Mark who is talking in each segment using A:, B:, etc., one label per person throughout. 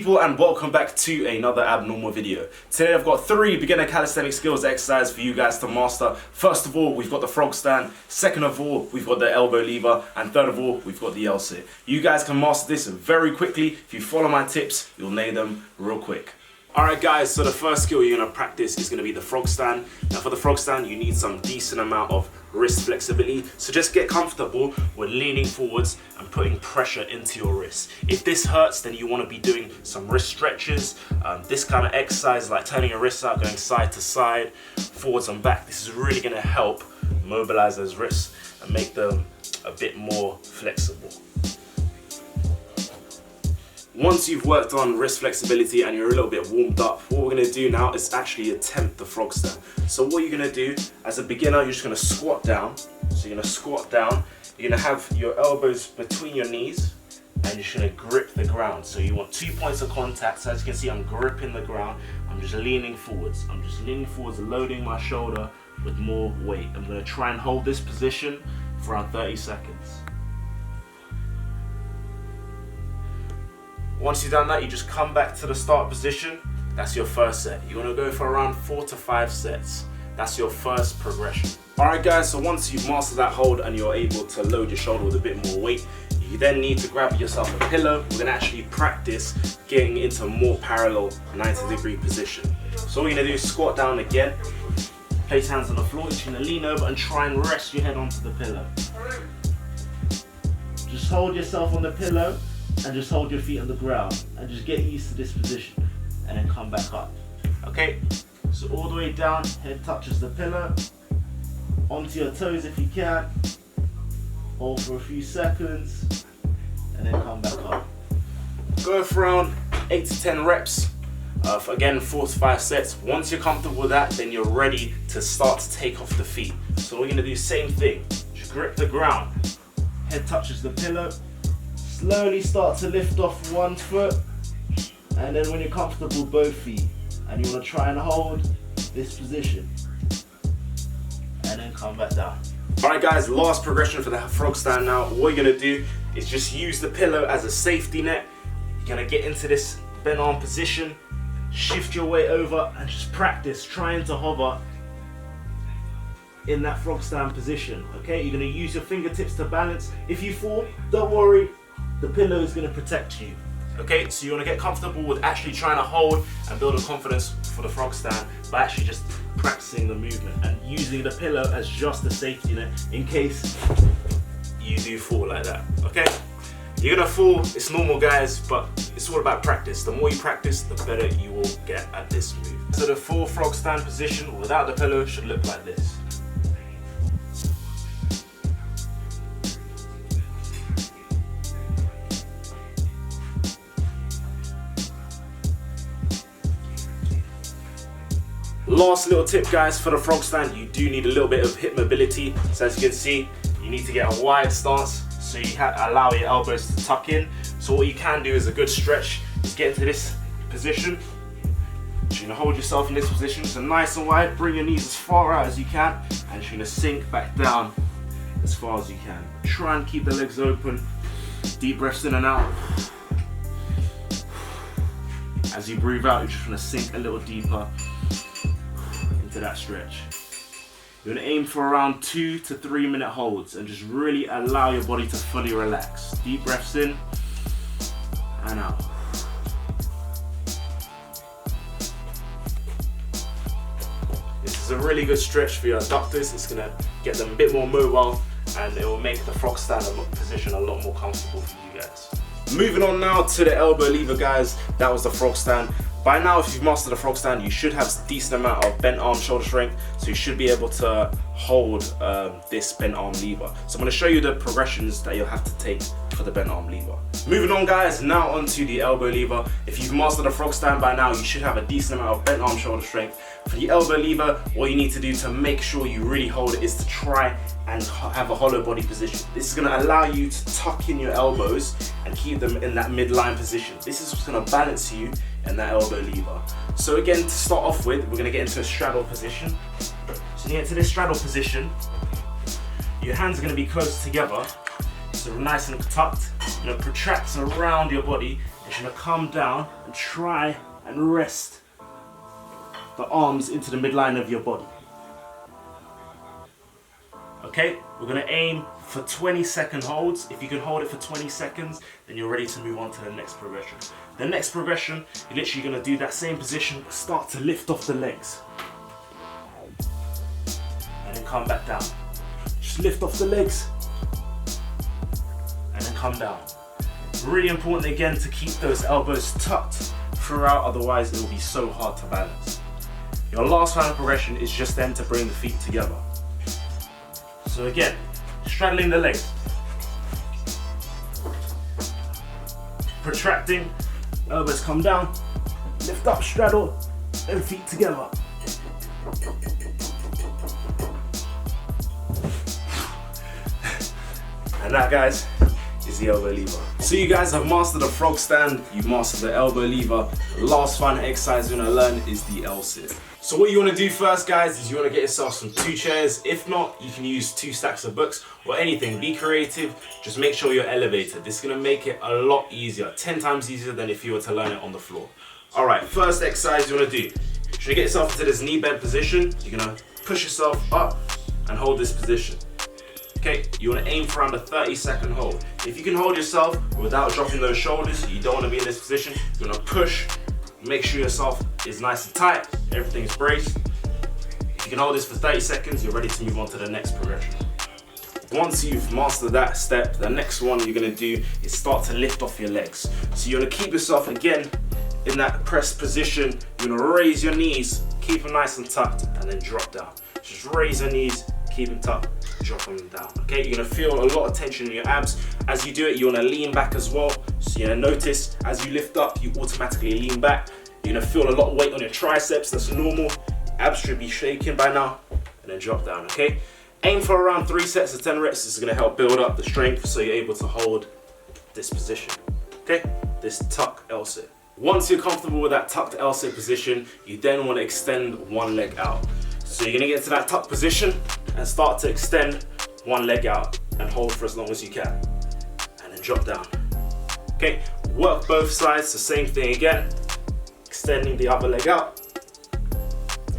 A: people, and welcome back to another abnormal video. Today I've got 3 beginner calisthenics skills exercises for you guys to master. First of all, we've got the frog stand. Second of all, we've got the elbow lever. And third of all, we've got the L-sit. You guys can master this very quickly. If you follow my tips, you'll nail them real quick. Alright guys, so the first skill you're going to practice is going to be the frog stand. Now for the frog stand, you need some decent amount of wrist flexibility. So just get comfortable with leaning forwards and putting pressure into your wrists. If this hurts, then you want to be doing some wrist stretches. This kind of exercise, like turning your wrists out, going side to side, forwards and back. This is really going to help mobilize those wrists and make them a bit more flexible. Once you've worked on wrist flexibility and you're a little bit warmed up, what we're going to do now is actually attempt the frog stand. So what you're going to do, as a beginner, you're just going to squat down. So you're going to squat down, you're going to have your elbows between your knees, and you're just going to grip the ground. So you want 2 points of contact. So as you can see, I'm gripping the ground, I'm just leaning forwards. I'm just leaning forwards, loading my shoulder with more weight. I'm going to try and hold this position for around 30 seconds. Once you've done that, you just come back to the start position. That's your first set. You're gonna go for around 4 to 5 sets. That's your first progression. All right guys, so once you've mastered that hold and you're able to load your shoulder with a bit more weight, you then need to grab yourself a pillow. We're gonna actually practice getting into a more parallel 90-degree position. So all you're gonna do is squat down again, place hands on the floor, you're just gonna lean over and try and rest your head onto the pillow. Just hold yourself on the pillow and just hold your feet on the ground and just get used to this position and then come back up. Okay, so all the way down, head touches the pillow, onto your toes if you can, hold for a few seconds and then come back up. Go for around 8 to 10 reps, for again 4 to 5 sets. Once you're comfortable with that, then you're ready to start to take off the feet. So we're going to do the same thing, just grip the ground, head touches the pillow, slowly start to lift off one foot, and then when you're comfortable, both feet, and you want to try and hold this position and then come back down. Alright guys, last progression for the frog stand now. What you're going to do is just use the pillow as a safety net. You're going to get into this bent arm position, shift your weight over and just practice trying to hover in that frog stand position. Okay, you're going to use your fingertips to balance. If you fall, don't worry, the pillow is going to protect you. Okay, so you want to get comfortable with actually trying to hold and build a confidence for the frog stand by actually just practicing the movement and using the pillow as just a safety net in case you do fall like that. Okay, you're going to fall, it's normal guys, but it's all about practice. The more you practice, the better you will get at this move. So the full frog stand position without the pillow should look like this. Last little tip guys for the frog stand, you do need a little bit of hip mobility. So as you can see, you need to get a wide stance so you allow your elbows to tuck in. So what you can do is a good stretch is get into this position. You're gonna hold yourself in this position, so nice and wide, bring your knees as far out as you can, and you're gonna sink back down as far as you can. Try and keep the legs open, deep breaths in and out. As you breathe out, you're just gonna sink a little deeper into that stretch. You're gonna aim for around 2 to 3 minute holds and just really allow your body to fully relax. Deep breaths in and out. This is a really good stretch for your adductors. It's gonna get them a bit more mobile and it will make the frog stand position a lot more comfortable for you guys. Moving on now to the elbow lever guys. That was the frog stand. By now, if you've mastered the frog stand, you should have a decent amount of bent arm shoulder strength, so you should be able to hold this bent arm lever. So I'm going to show you the progressions that you'll have to take for the bent arm lever. Moving on guys, now onto the elbow lever. If you've mastered the frog stand by now, you should have a decent amount of bent arm shoulder strength. For the elbow lever, what you need to do to make sure you really hold it is to try and have a hollow body position. This is going to allow you to tuck in your elbows and keep them in that midline position. This is what's going to balance you in that elbow lever. So again, to start off with, we're going to get into a straddle position. So you get to this straddle position, your hands are going to be close together, so nice and tucked. You're going to protract around your body You're gonna come down and try and rest the arms into the midline of your body. Okay, we're gonna aim for 20-second holds. If you can hold it for 20 seconds, then you're ready to move on to the next progression. The next progression, you're literally gonna do that same position, start to lift off the legs. And then come back down. Just lift off the legs. And then come down. Really important again to keep those elbows tucked throughout, otherwise it will be so hard to balance. Your last final progression is just then to bring the feet together. So again, straddling the legs. Protracting, elbows come down, lift up, straddle, and feet together. And that, guys, is the elbow lever. So you guys have mastered the frog stand, you mastered the elbow lever. The last final exercise you're gonna learn is the L-sit. So what you wanna do first, guys, is you wanna get yourself some 2 chairs. If not, you can use 2 stacks of books or anything. Be creative, just make sure you're elevated. This is gonna make it a lot easier, 10 times easier than if you were to learn it on the floor. All right, first exercise you wanna do. You're gonna get yourself into this knee bend position. You're gonna push yourself up and hold this position. Okay, you want to aim for around a 30-second hold. If you can hold yourself without dropping those shoulders, you don't want to be in this position. You're going to push, make sure yourself is nice and tight, everything's braced. If you can hold this for 30 seconds, you're ready to move on to the next progression. Once you've mastered that step, the next one you're going to do is start to lift off your legs. So you're going to keep yourself again in that pressed position. You're going to raise your knees, keep them nice and tucked, and then drop down. Just raise your knees, keep them tucked, drop them down. Okay, you're gonna feel a lot of tension in your abs. As you do it, you wanna lean back as well. So you're gonna notice as you lift up, you automatically lean back. You're gonna feel a lot of weight on your triceps, that's normal. Abs should be shaking by now. And then drop down, okay? Aim for around 3 sets of 10 reps. This is gonna help build up the strength so you're able to hold this position, okay? This tuck L-sit. Once you're comfortable with that tucked L-sit position, you then wanna extend one leg out. So you're gonna get to that tuck position and start to extend one leg out and hold for as long as you can. And then drop down. Okay, work both sides, the same thing again. Extending the other leg out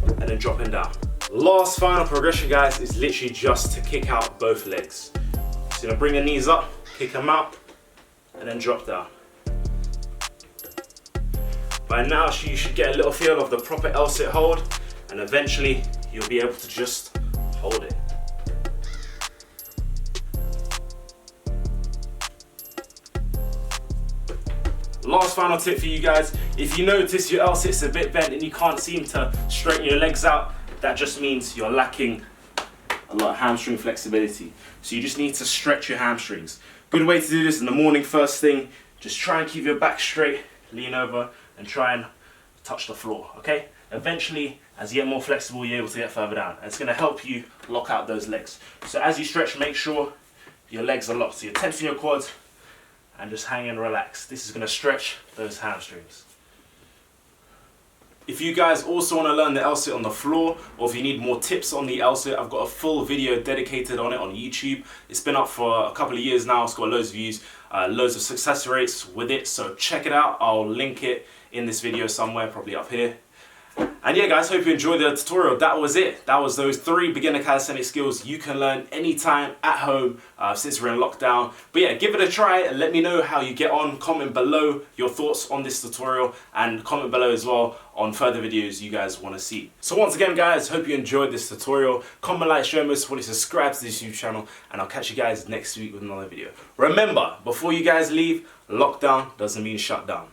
A: and then dropping down. Last final progression, guys, is literally just to kick out both legs. So you're gonna bring your knees up, kick them out, and then drop down. By now, you should get a little feel of the proper L-sit hold, and eventually you'll be able to just hold it. Last final tip for you guys, if you notice your L-sit's a bit bent and you can't seem to straighten your legs out, that just means you're lacking a lot of hamstring flexibility. So you just need to stretch your hamstrings. Good way to do this in the morning first thing, just try and keep your back straight, lean over and try and touch the floor, okay? Eventually, as you get more flexible, you're able to get further down. And it's gonna help you lock out those legs. So as you stretch, make sure your legs are locked. So you're tensing your quads and just hang and relax. This is gonna stretch those hamstrings. If you guys also wanna learn the L-sit on the floor, or if you need more tips on the L-sit, I've got a full video dedicated on it on YouTube. It's been up for a couple of years now. It's got loads of views, loads of success rates with it. So check it out. I'll link it in this video somewhere, probably up here. And yeah, guys, hope you enjoyed the tutorial. That was it. That was those 3 beginner calisthenics skills you can learn anytime at home since we're in lockdown. But yeah, give it a try and let me know how you get on. Comment below your thoughts on this tutorial and comment below as well on further videos you guys want to see. So once again, guys, hope you enjoyed this tutorial. Comment, like, share, most importantly, subscribe to this YouTube channel, and I'll catch you guys next week with another video. Remember, before you guys leave, lockdown doesn't mean shut down.